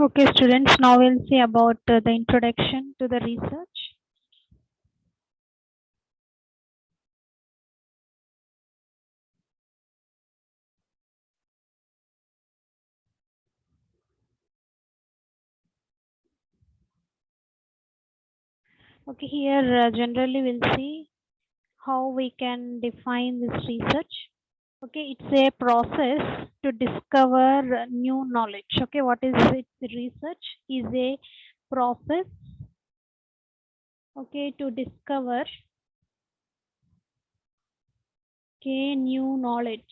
Okay, students, now we'll see about the introduction to the research. Okay, here generally we'll see how we can define this research. Okay, it's a process to discover new knowledge. Okay, what is it? Research is a process, okay, to discover, okay, new knowledge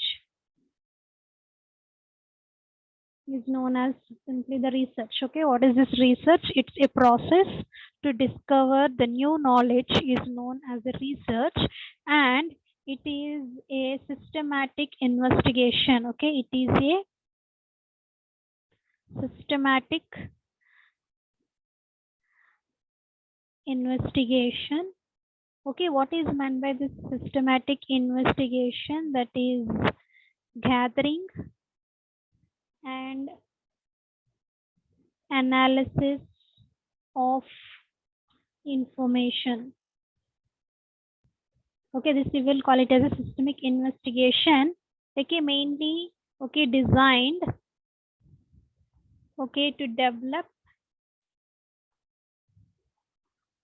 is known as simply the research. Okay, what is this research? It's a process to discover the new knowledge is known as a research, and it is a systematic investigation. Okay, it is a systematic investigation. Okay, what is meant by this systematic investigation? That is gathering and analysis of information. Okay, this we will call it as a systemic investigation. Okay, mainly okay designed okay to develop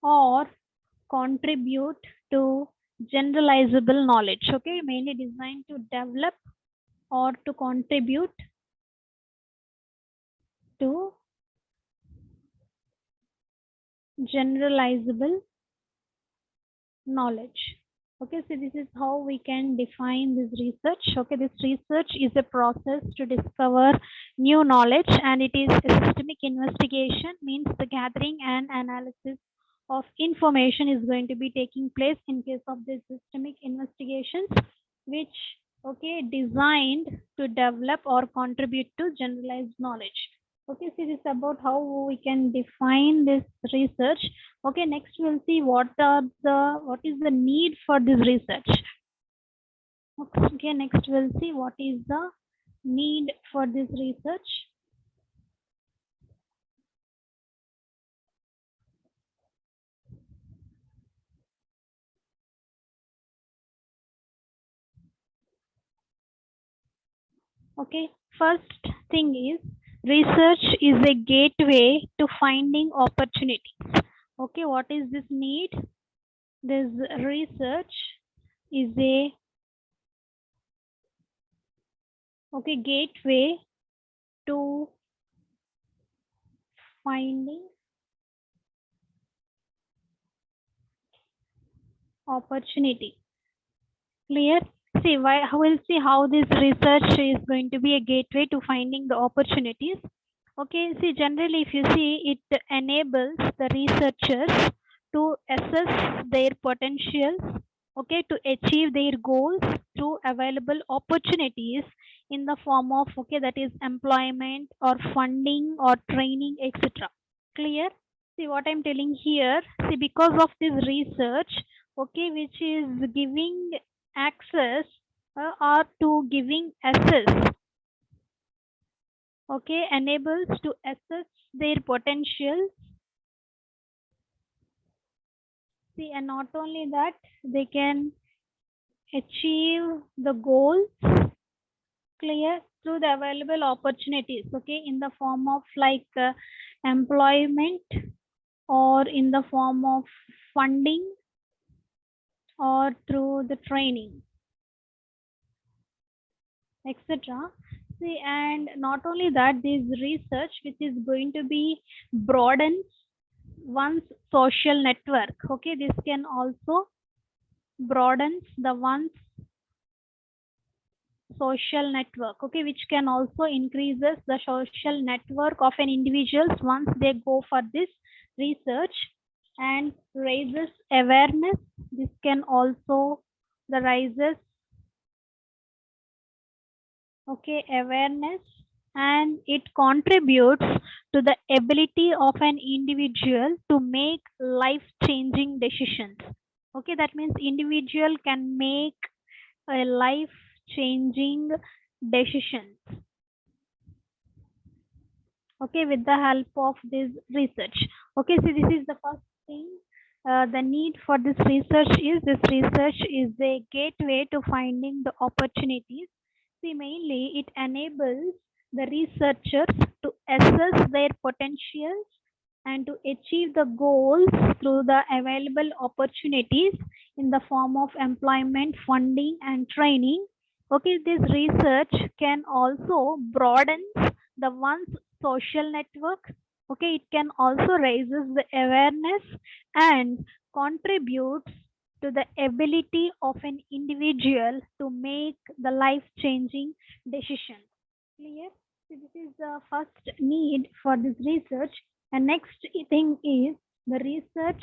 or contribute to generalizable knowledge. Okay, mainly designed to develop or to contribute to generalizable knowledge. Okay, so this is how we can define this research. Okay, this research is a process to discover new knowledge, and it is a systemic investigation, means the gathering and analysis of information is going to be taking place in case of this systemic investigations, which okay designed to develop or contribute to generalized knowledge. Okay, so this is about how we can define this research. Okay, next we'll see what is the need for this research. Okay, next we'll see what is the need for this research. Okay, first thing is research is a gateway to finding opportunities. Okay, what is this need? This research is a okay gateway to finding opportunity. Clear? See, we'll see how this research is going to be a gateway to finding the opportunities. Okay, see, generally, if you see, it enables the researchers to assess their potentials, okay, to achieve their goals through available opportunities in the form of, okay, that is employment or funding or training, etc. Clear? See what I'm telling here. See, because of this research, okay, which is giving access or to giving access, okay, enables to assess their potential. See, and not only that, they can achieve the goals, clear, through the available opportunities, okay, in the form of like employment or in the form of funding or through the training, etc. See, and not only that, this research which is going to be broadens one's social network. Okay, this can also broadens the one's social network, okay, which can also increases the social network of an individuals once they go for this research and raises awareness. This can also the rises okay awareness, and it contributes to the ability of an individual to make life changing decisions. Okay, that means individual can make a life changing decisions. okay, with the help of this research. Okay, so this is the first thing. The need for this research is a gateway to finding the opportunities. See, mainly it enables the researchers to assess their potentials and to achieve the goals through the available opportunities in the form of employment, funding, and training. Okay, this research can also broaden the one's social network. Okay, it can also raises the awareness and contributes to the ability of an individual to make the life changing decision. Clear? So this is the first need for this research. And next thing is the research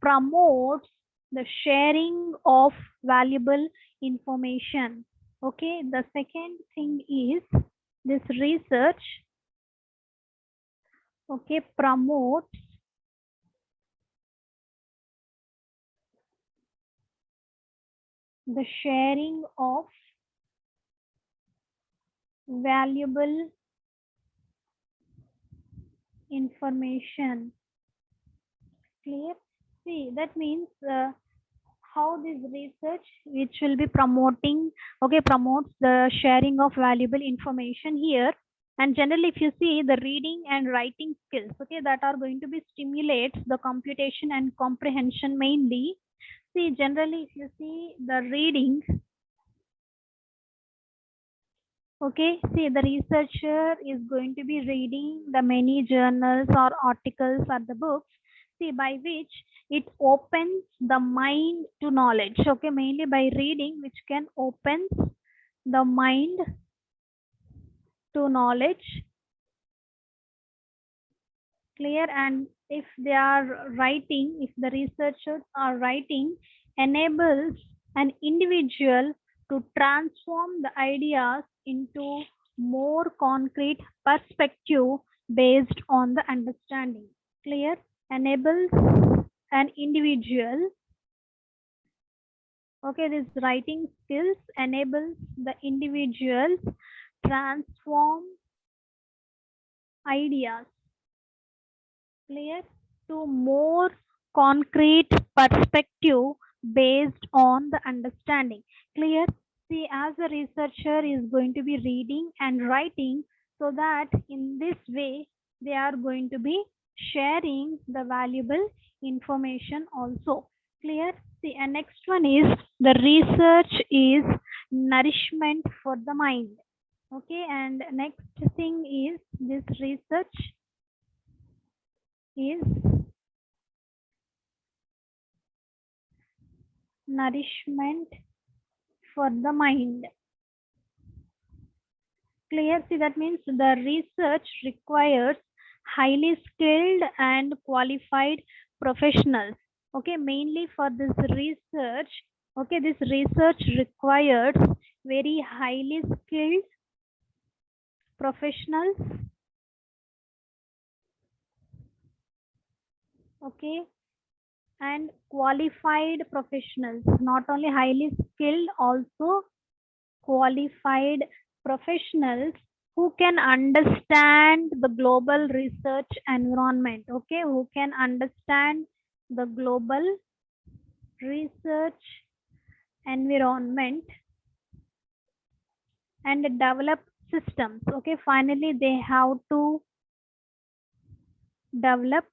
promotes the sharing of valuable information. Okay, the second thing is this research, okay, promotes the sharing of valuable information. Clear? See, that means how this research which will be promoting, okay, promotes the sharing of valuable information here. And generally, if you see the reading and writing skills, okay, that are going to be stimulates the computation and comprehension mainly. See, generally, if you see the reading, okay, see the researcher is going to be reading the many journals or articles or the books, see by which it opens the mind to knowledge. Okay, mainly by reading, which can open the mind to knowledge. Clear? And if they are writing, if the researchers are writing, enables an individual to transform the ideas into more concrete perspective based on the understanding. Clear? Enables an individual, okay, this writing skills enables the individuals transform ideas, clear, to more concrete perspective based on the understanding. Clear? See, as a researcher is going to be reading and writing, so that in this way they are going to be sharing the valuable information also. Clear? See, and next one is the research is nourishment for the mind. Okay, and next thing is this research is nourishment for the mind. Clear? See, that means the research requires highly skilled and qualified professionals. Okay, mainly for this research, okay, this research requires very highly skilled professionals. Okay, and qualified professionals, not only highly skilled, also qualified professionals who can understand the global research environment. Okay, who can understand the global research environment and develop systems. Okay, finally they have to develop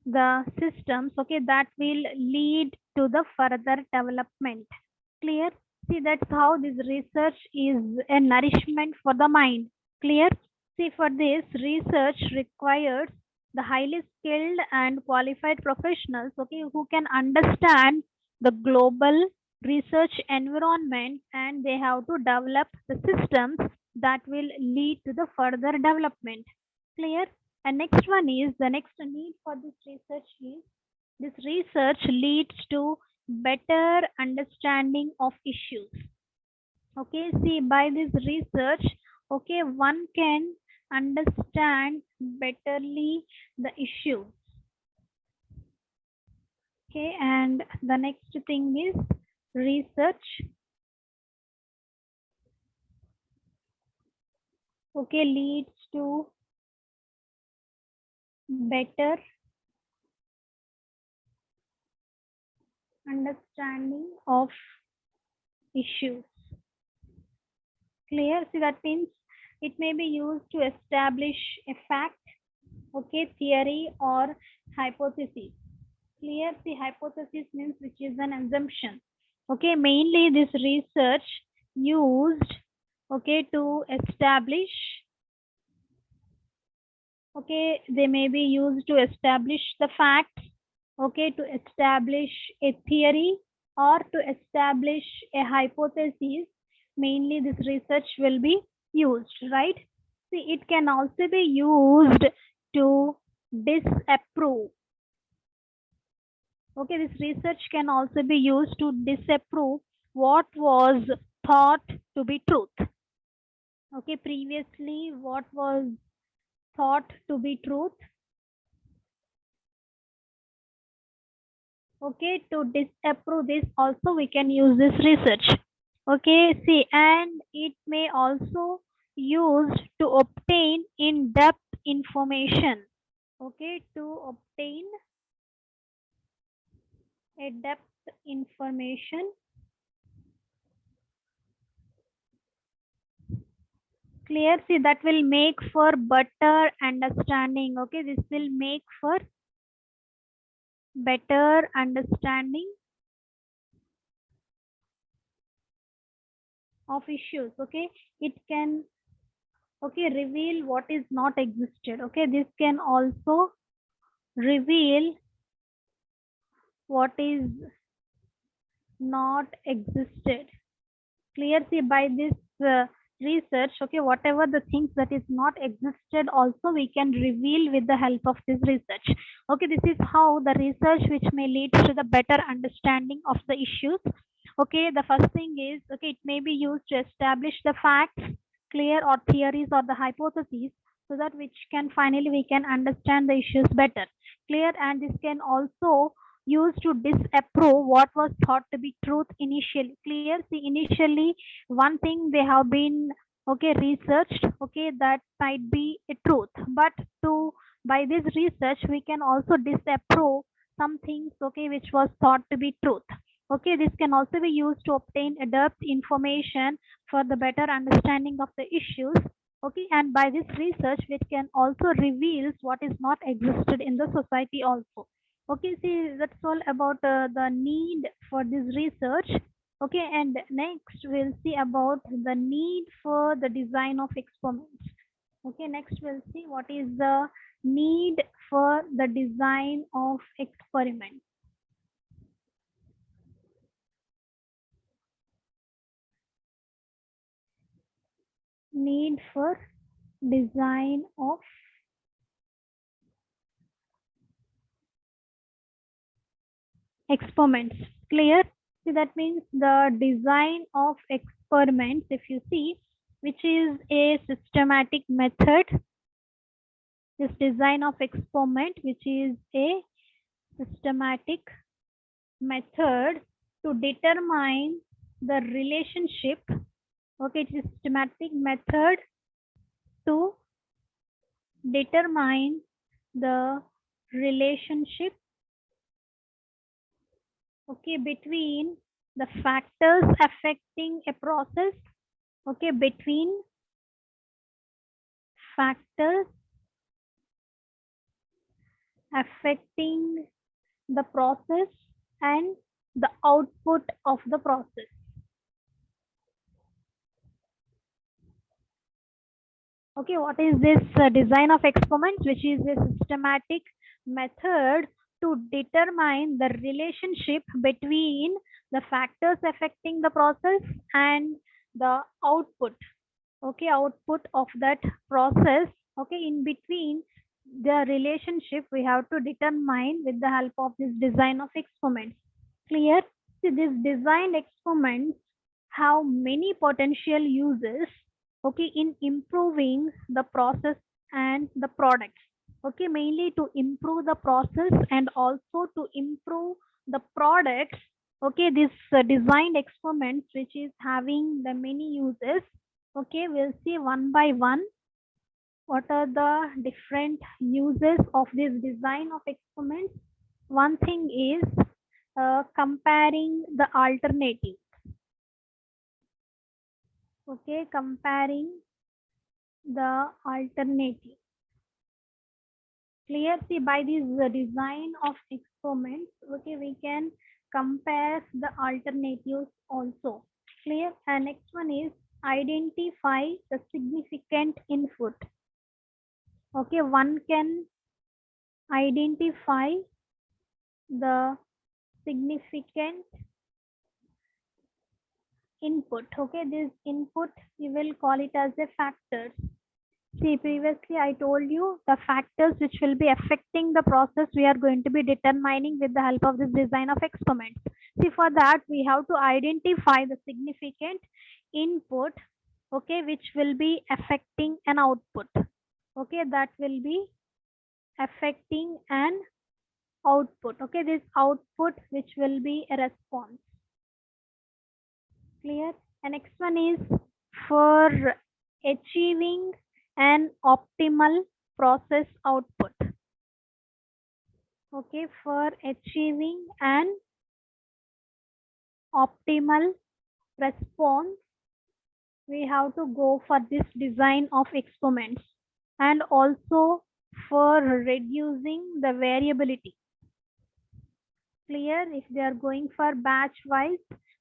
the systems, okay, that will lead to the further development. Clear? See, that's how this research is a nourishment for the mind. Clear? See, for this research requires the highly skilled and qualified professionals, okay, who can understand the global research environment, and they have to develop the systems that will lead to the further development. Clear? And next one is the next need for this research is this research leads to better understanding of issues. Okay, see, by this research, okay, one can understand betterly the issue. Okay, and the next thing is research, okay, leads to better understanding of issues. Clear? See, that means it may be used to establish a fact, okay, theory or hypothesis. Clear? See, hypothesis means which is an assumption. Okay, mainly this research used, okay, to establish, okay, they may be used to establish the facts, okay, to establish a theory or to establish a hypothesis. Mainly this research will be used, right? See, it can also be used to disapprove. Okay, this research can also be used to disapprove what was thought to be truth. Okay, previously what was thought to be truth. Okay, to disapprove this also we can use this research. Okay, see, and it may also used to obtain in-depth information. Okay, to obtain a depth information. Clear? See, that will make for better understanding. Okay, this will make for better understanding of issues. Okay, it can, okay, reveal what is not existed. Okay, this can also reveal what is not existed. Clear? See, by this research, okay, whatever the things that is not existed also we can reveal with the help of this research. Okay, this is how the research which may lead to the better understanding of the issues. Okay, the first thing is, okay, it may be used to establish the facts, clear, or theories or the hypotheses, so that which can finally we can understand the issues better. Clear? And this can also used to disapprove what was thought to be truth initially. Clear? See, initially one thing they have been, okay, researched, okay, that might be a truth, but to, by this research we can also disapprove some things, okay, which was thought to be truth. Okay, this can also be used to obtain a depth information for the better understanding of the issues. Okay, and by this research it can also reveals what is not existed in the society also. Okay, see, that's all about the need for this research. Okay, and next we'll see about the need for the design of experiments. Okay, next we'll see what is the need for the design of experiments. Need for design of experiments. Clear? See, that means the design of experiments, if you see, which is a systematic method. This design of experiment, which is a systematic method to determine the relationship. Okay, it is a systematic method to determine the relationship, okay, between the factors affecting a process, okay, between factors affecting the process and the output of the process. Okay, what is this design of experiments, which is a systematic method to determine the relationship between the factors affecting the process and the output, okay, output of that process. Okay, in between the relationship we have to determine with the help of this design of experiments. Clear? See, this designed experiments have many potential uses, okay, in improving the process and the products. Okay, mainly to improve the process and also to improve the products. Okay, this designed experiments which is having the many uses. Okay, we'll see one by one. What is this designed experiments? Which is having the many uses. Okay, mainly to improve the process and also to improve the products. Okay, this designed experiments which is having the many uses. Okay, we'll see one by one. What is this designed experiments? Which is having the many uses. Okay, we'll see one by one. what are the different uses of this design of experiments? One thing is comparing the alternatives. Okay, comparing the alternative. Clear? See, by this design of experiments, okay, we can compare the alternatives also. Clear? And next one is identify the significant input. Okay, one can identify the significant input. Okay, this input we will call it as a factors. See, previously I told you the factors which will be affecting the process we are going to be determining with the help of this design of experiments. See, for that we have to identify the significant input, okay, which will be affecting an output. Okay, that will be affecting an output. Okay, this output which will be a response. Clear? And next one is for achieving an optimal process output. Okay, for achieving an optimal response, we have to go for this design of experiments, and also for reducing the variability. Clear? If they are going for batch wise,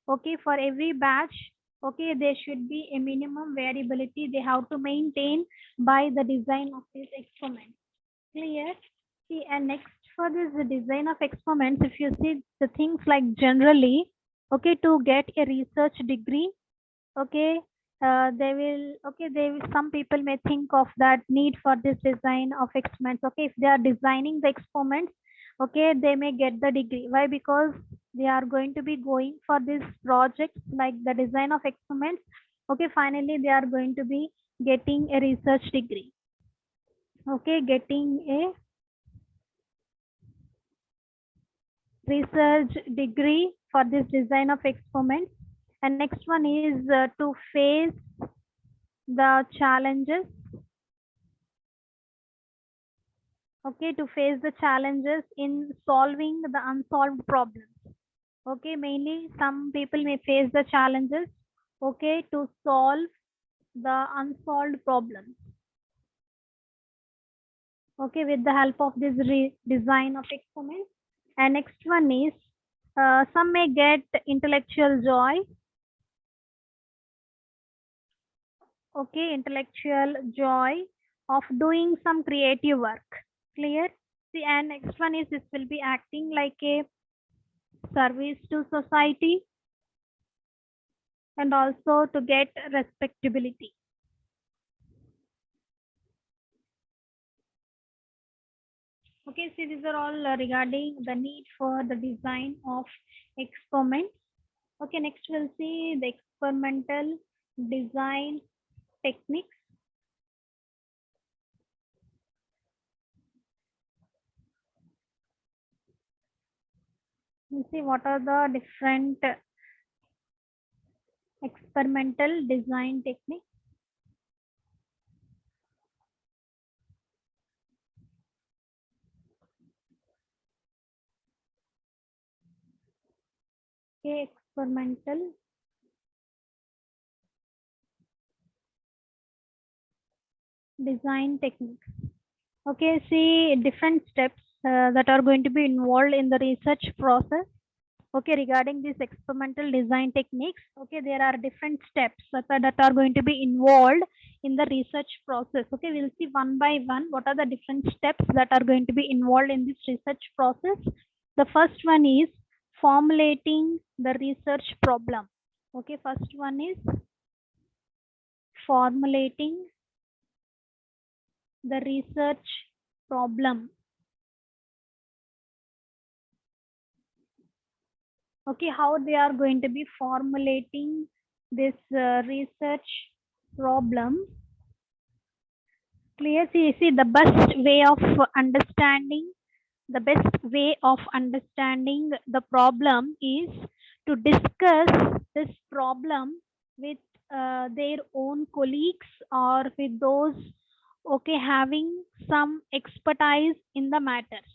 okay, for every batch, okay, there should be a minimum variability they have to maintain by the design of this experiment. Clear? See, and next for this design of experiments, if you see the things like generally, okay, to get a research degree, okay, some people may think of that need for this design of experiments. Okay, if they are designing the experiments, okay, they may get the degree. Why? Because they are going to be going for this projects like the design of experiments. Okay, finally they are going to be getting a research degree. Okay, getting a research degree for this design of experiments. And next one is to face the challenges. Okay, to face the challenges in solving the unsolved problems. Okay, mainly some people may face the challenges, okay, to solve the unsolved problems. Okay, with the help of this design of experiments. And next one is some may get intellectual joy. Okay, intellectual joy of doing some creative work. Clear? See, and next one is this will be acting like a service to society and also to get respectability. Okay, see, these are all regarding the need for the design of experiments. Okay, next we'll see the experimental design techniques. We'll see what are the different experimental design techniques. Okay, experimental design techniques. Okay, see different steps that are going to be involved in the research process. Okay, regarding these experimental design techniques, okay, there are different steps that are going to be involved in the research process. Okay, we'll see one by one what are the different steps that are going to be involved in this research process. The first one is formulating the research problem. Okay, first one is formulating the research problem. Okay, how they are going to be formulating this research problem. Clear? See, the best way of understanding the problem is to discuss this problem with their own colleagues or with those okay, having some expertise in the matters.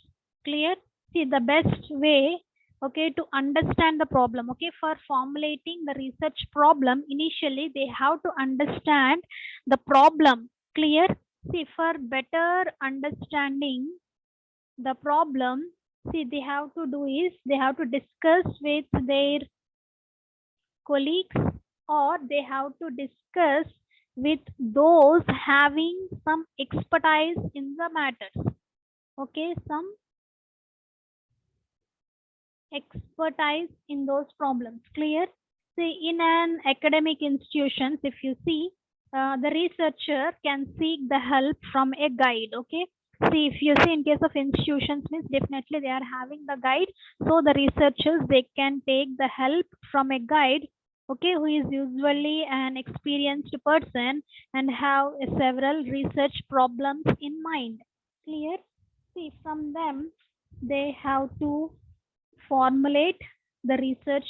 Clear? See, the best way, okay, to understand the problem, okay, for formulating the research problem, initially they have to understand the problem. Clear? See, for better understanding the problem, see, they have to do is they have to discuss with their colleagues, or they have to discuss with those having some expertise in the matters. Okay, some expertise in those problems. Clear? See, in an academic institutions, if you see, the researcher can seek the help from a guide. Okay. See, if you see in case of institutions, means definitely they are having the guide. So the researchers, they can take the help from a guide, okay, who is usually an experienced person and have several research problems in mind. Clear? See, from them, they have to formulate the research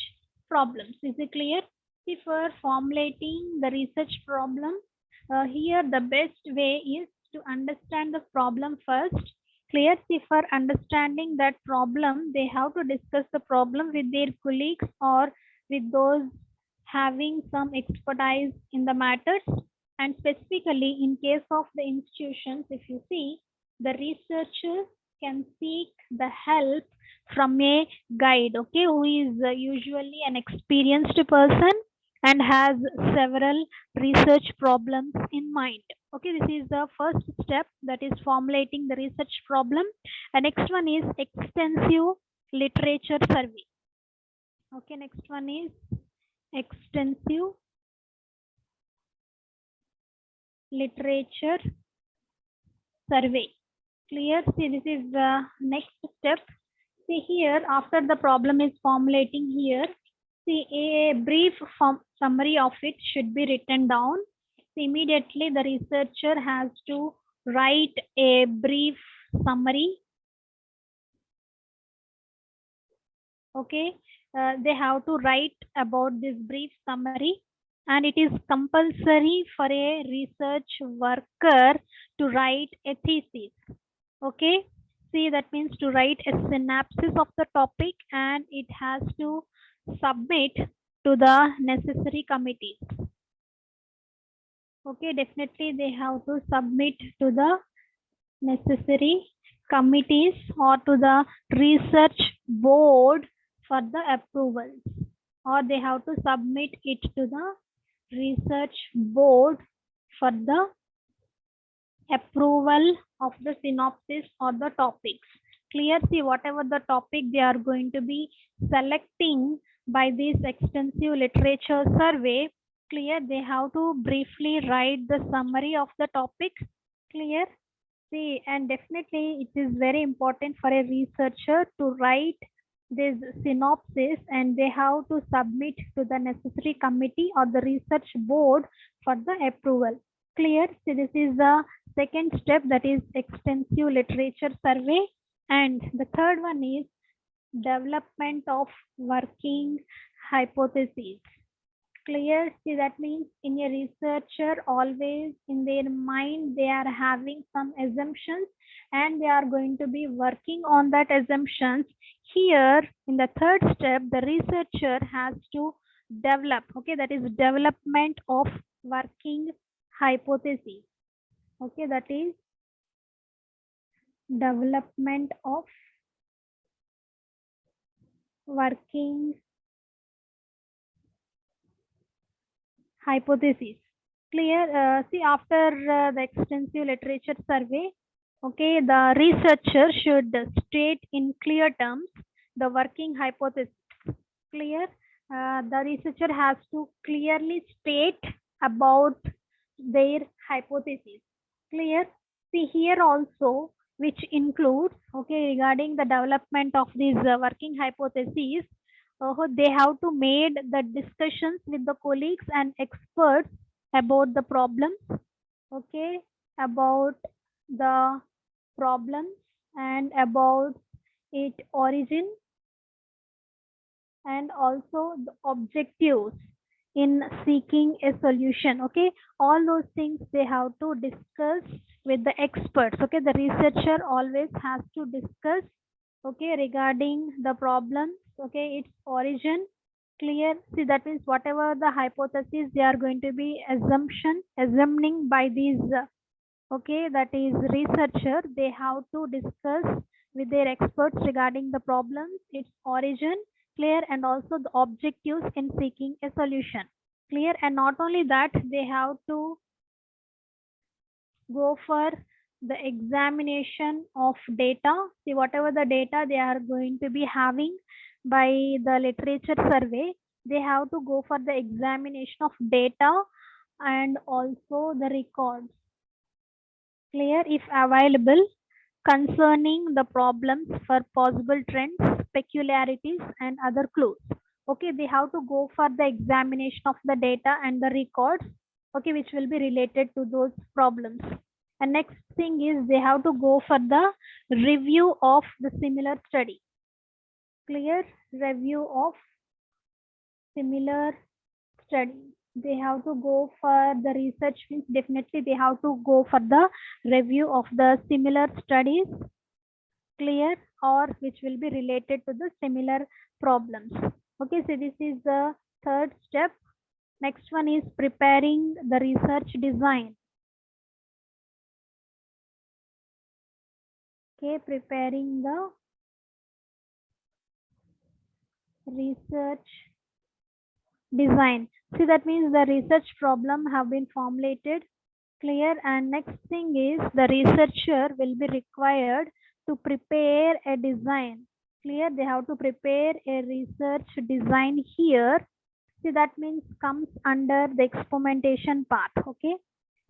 problems. Is it clear? See, for formulating the research problem, here the best way is to understand the problem first. Clear? See, for understanding that problem, they have to discuss the problem with their colleagues or with those having some expertise in the matters. And specifically, in case of the institutions, if you see, the researchers can seek the help from a guide, okay, who is usually an experienced person and has several research problems in mind. Okay, this is the first step, that is formulating the research problem. And next one is extensive literature survey. Okay, next one is extensive literature survey. Clear? See, this is the next step. See here, after the problem is formulating here, see, a brief summary of it should be written down. See, immediately the researcher has to write a brief summary. Okay, they have to write about this brief summary, and it is compulsory for a research worker to write a thesis. Okay, see, that means to write a synopsis of the topic, and it has to submit to the necessary committees. Okay, definitely they have to submit to the necessary committees or to the research board for the approval, or they have to submit it to the research board for the approval of the synopsis or the topics. Clear? See, whatever the topic they are going to be selecting by this extensive literature survey, clear, they have to briefly write the summary of the topic. Clear? See, and definitely it is very important for a researcher to write this synopsis, and they have to submit to the necessary committee or the research board for the approval. Clear? So this is the second step, that is extensive literature survey. And the third one is development of working hypotheses. Clear? See, that means in a researcher, always in their mind they are having some assumptions, and they are going to be working on that assumptions. Here in the third step, the researcher has to develop, okay, that is development of working hypotheses. Okay, that is development of working hypotheses. Clear? See, after the extensive literature survey, okay, the researcher should state in clear terms the working hypothesis. Clear? The researcher has to clearly state about their hypothesis. Clear? See here also, which includes, okay, regarding the development of these working hypotheses, they have to made the discussions with the colleagues and experts about the problems, okay, about the problems and about its origin, and also the objectives in seeking a solution. Okay, all those things they have to discuss with the experts. Okay, the researcher always has to discuss, okay, regarding the problems, okay, its origin. Clear? See, that means whatever the hypothesis they are going to be assuming by these okay, that is researcher, they have to discuss with their experts regarding the problems, its origin. Clear? And also the objectives in seeking a solution. Clear? And not only that, they have to go for the examination of data. See, whatever the data they are going to be having by the literature survey, they have to go for the examination of data and also the records. Clear? If available, concerning the problems for possible trends, peculiarities, and other clues. Okay, they have to go for the examination of the data and the records, okay, which will be related to those problems. And next thing is they have to go for the review of the similar study. Clear? Review of similar study. They have to go for the research means definitely they have to go for the review of the similar studies. Clear? Or which will be related to the similar problems. Okay, so this is the third step. Next one is preparing the research design. Okay, preparing the research design. See, that means the research problem have been formulated. Clear? And next thing is the researcher will be required to prepare a design. Clear? They have to prepare a research design here. See, that means comes under the experimentation part. Okay,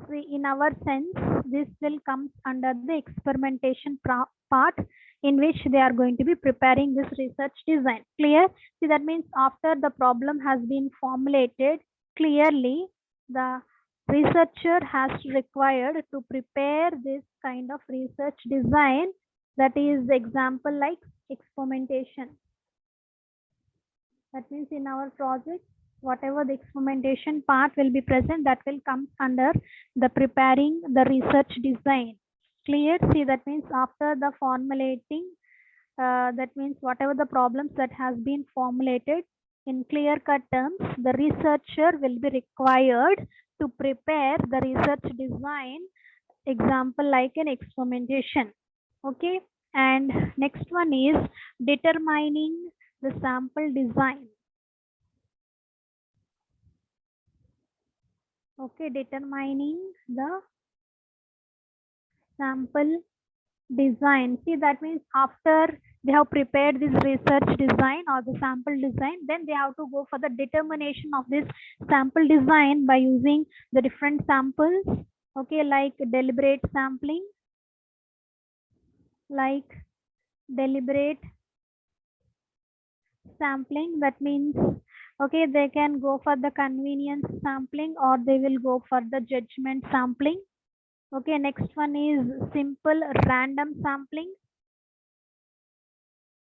see, in our sense this will comes under the experimentation part in which they are going to be preparing this research design. Clear? See, that means after the problem has been formulated, clearly the researcher has required to prepare this kind of research design. That is the example like experimentation. That means in our project, whatever the experimentation part will be present, that will come under the preparing the research design. Clear? See, that means after the formulating, that means whatever the problems that has been formulated in clear cut terms, the researcher will be required to prepare the research design, example like an experimentation. Okay, and next one is determining the sample design. Okay, determining the sample design. See, that means after they have prepared this research design or the sample design, then they have to go for the determination of this sample design by using the different samples. Okay, like deliberate sampling, like deliberate sampling. That means, okay, they can go for the convenience sampling or they will go for the judgment sampling. Okay, next one is simple random sampling.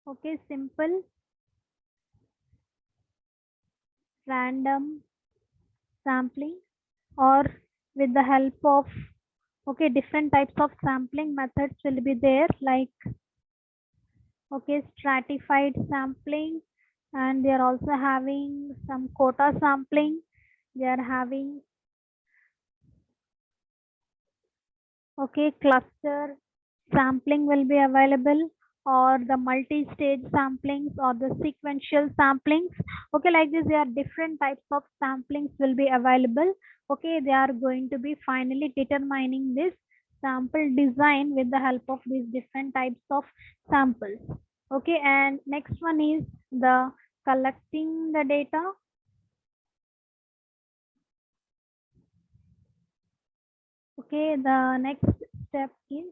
Okay, simple random sampling, or with the help of, okay, different types of sampling methods will be there, like, okay, stratified sampling, and they are also having some quota sampling. They are having, okay, cluster sampling will be available, or the multi-stage samplings or the sequential samplings. Okay, like this, there are different types of samplings will be available. Okay, they are going to be finally determining this sample design with the help of these different types of samples. Okay, and next one is the collecting the data. Okay, the next step is,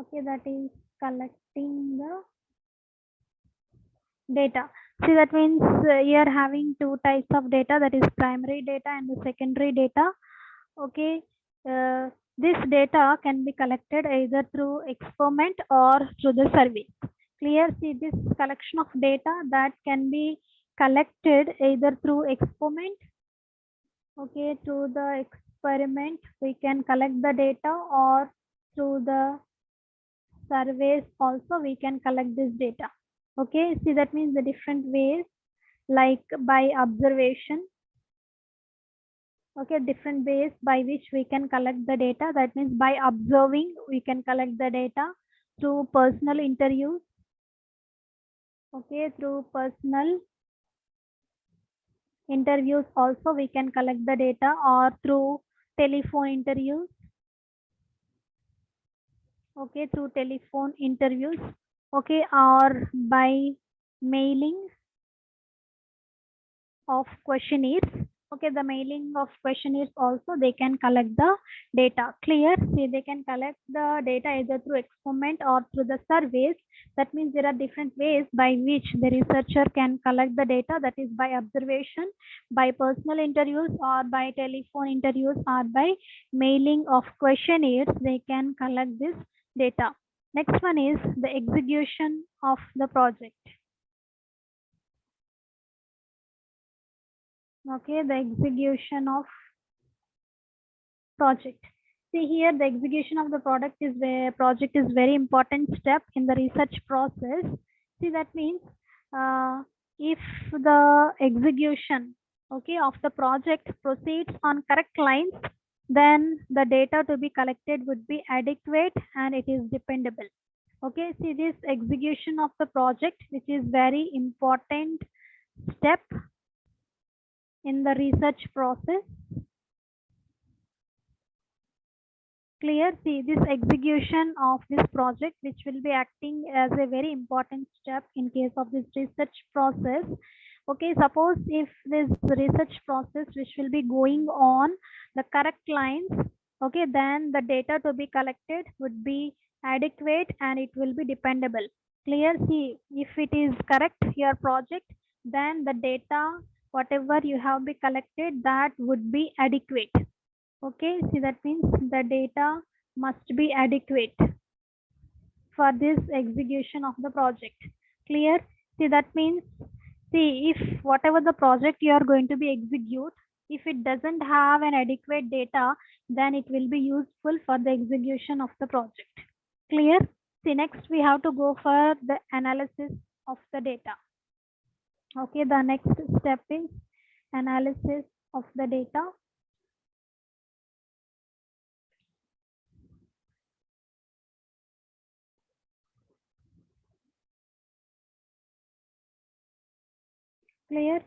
okay, that is collecting the data. See, that means you're having two types of data, that is primary data and the secondary data. Okay, This data can be collected either through experiment or through the survey. Clear? See, this collection of data that can be collected either through experiment. Okay, through the experiment, we can collect the data, or through the surveys also we can collect this data. Okay, see, that means the different ways, like by observation. Okay, different ways by which we can collect the data. That means by observing, we can collect the data through personal interviews. Okay, through personal interviews also we can collect the data, or through telephone interviews. Okay, through telephone interviews. Okay, or by mailing of questionnaires. Okay, the mailing of questionnaires also they can collect the data. Clear? See, they can collect the data either through experiment or through the surveys. That means there are different ways by which the researcher can collect the data. That is by observation, by personal interviews, or by telephone interviews, or by mailing of questionnaires. They can collect this data. Next one is the execution of the project. Okay, the execution of project. See here, the execution of the project is very important step in the research process. See, that means if the execution, okay, of the project proceeds on correct lines, then the data to be collected would be adequate and it is dependable. Okay, see, this execution of the project, which is very important step in the research process. Clear? See, this execution of this project, which will be acting as a very important step in case of this research process. Okay, suppose if this research process which will be going on the correct lines, okay, then the data to be collected would be adequate and it will be dependable. Clear? See, if it is correct, your project, then the data, whatever you have be collected, that would be adequate. Okay, see, that means the data must be adequate for this execution of the project. Clear? See, that means, see, if whatever the project you are going to be execute, if it doesn't have an adequate data, then it will be useful for the execution of the project. Clear? See, next we have to go for the analysis of the data. Okay, the next step is analysis of the data. Clear?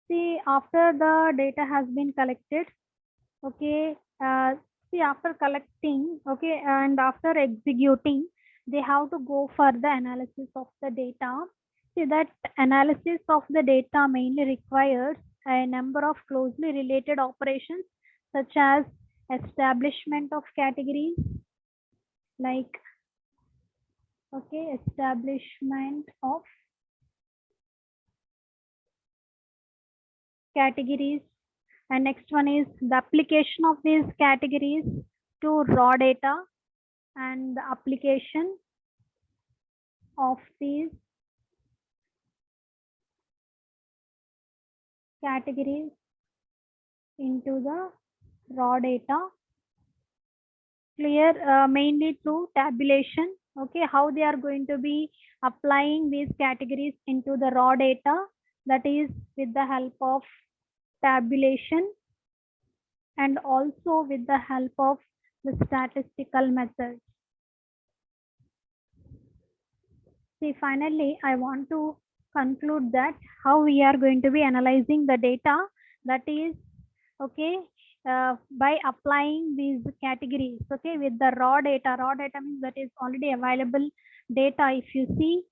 See, after the data has been collected, okay, see, after collecting, okay, and after executing, they have to go for the analysis of the data. See, that analysis of the data mainly requires a number of closely related operations, such as establishment of categories, like, okay, establishment of categories. And next one is the application of these categories to raw data, and the application of these categories into the raw data. Clear? Mainly through tabulation. Okay, how they are going to be applying these categories into the raw data, that is with the help of tabulation and also with the help of the statistical methods. See, finally, I want to conclude that how we are going to be analyzing the data, that is, okay, by applying these categories, okay, with the raw data. Raw data means that is already available data. If you see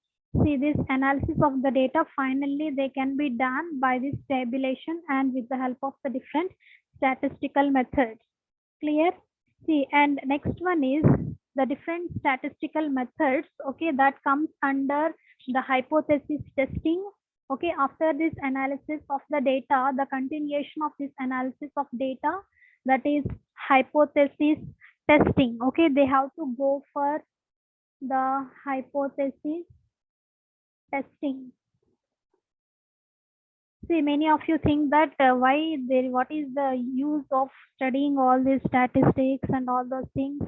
this analysis of the data, finally they can be done by this tabulation and with the help of the different statistical methods. Clear? See, and next one is the different statistical methods, okay, that comes under the hypothesis testing. Okay, after this analysis of the data, the continuation of this analysis of data, that is hypothesis testing. Okay, they have to go for the hypothesis testing. See, many of you think that what is the use of studying all these statistics and all those things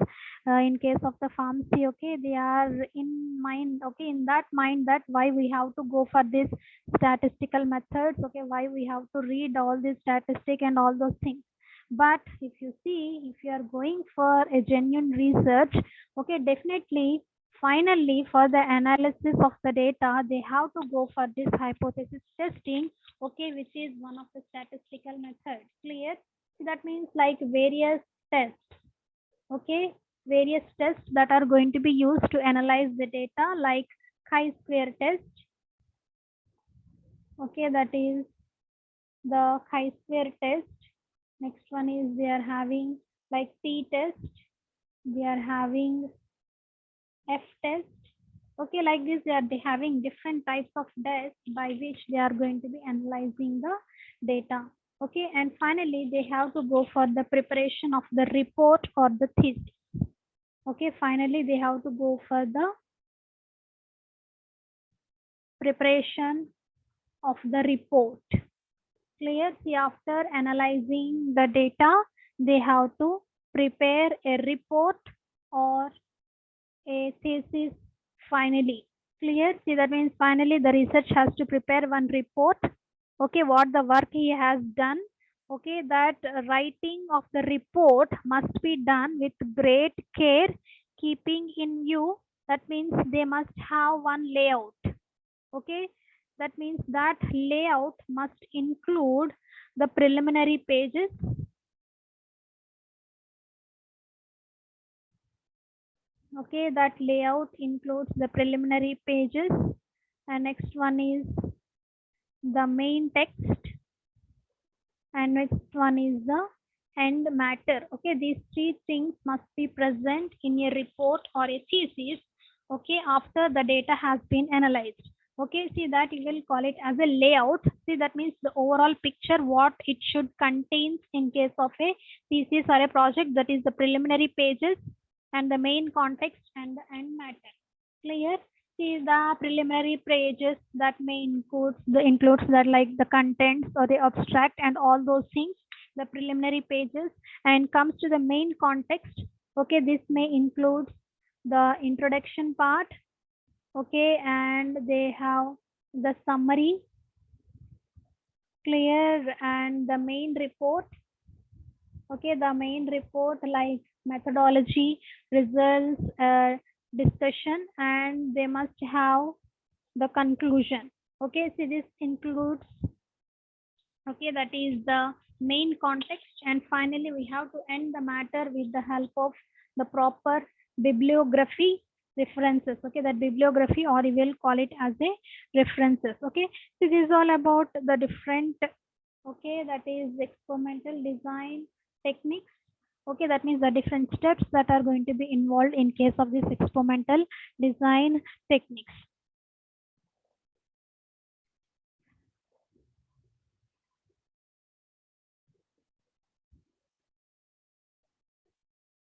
in case of the pharmacy. Okay, they are in mind. Okay, in that mind that why we have to go for this statistical methods. Okay, why we have to read all this statistic and all those things. But if you see, if you are going for a genuine research, okay, definitely finally for the analysis of the data, they have to go for this hypothesis testing, okay, which is one of the statistical methods. Clear? That means like various tests, okay, various tests that are going to be used to analyze the data, like chi-square test, okay, that is the chi-square test. Next one is they are having like t-test, they are having f-test, okay, like this they having different types of tests by which they are going to be analyzing the data. Okay, and finally they have to go for the preparation of the report or the thesis. Okay, finally they have to go for the preparation of the report. Clear? See, after analyzing the data, they have to prepare a report or a thesis finally. Clear? See, that means finally the research has to prepare one report. Okay, what the work he has done. Okay, that writing of the report must be done with great care, keeping in view. That means they must have one layout. Okay, that means that layout must include the preliminary pages. Okay, that layout includes the preliminary pages, and next one is the main text, and next one is the end matter. Okay, these three things must be present in a report or a thesis, okay, after the data has been analyzed. Okay, see that you will call it as a layout. See, that means the overall picture what it should contains in case of a thesis or a project, that is the preliminary pages and the main context and the end matter. Clear? See, the preliminary pages that may includes that like the contents or the abstract and all those things, the preliminary pages, and comes to the main context. Okay, this may include the introduction part. Okay, and they have the summary. Clear? And the main report. Okay, the main report like methodology, results, discussion, and they must have the conclusion. Okay, so this includes, okay, that is the main context, and finally we have to end the matter with the help of the proper bibliography references. Okay, that bibliography, or we will call it as a references. Okay, so this is all about the different, okay, that is experimental design techniques. Okay, that means the different steps that are going to be involved in case of this experimental design techniques.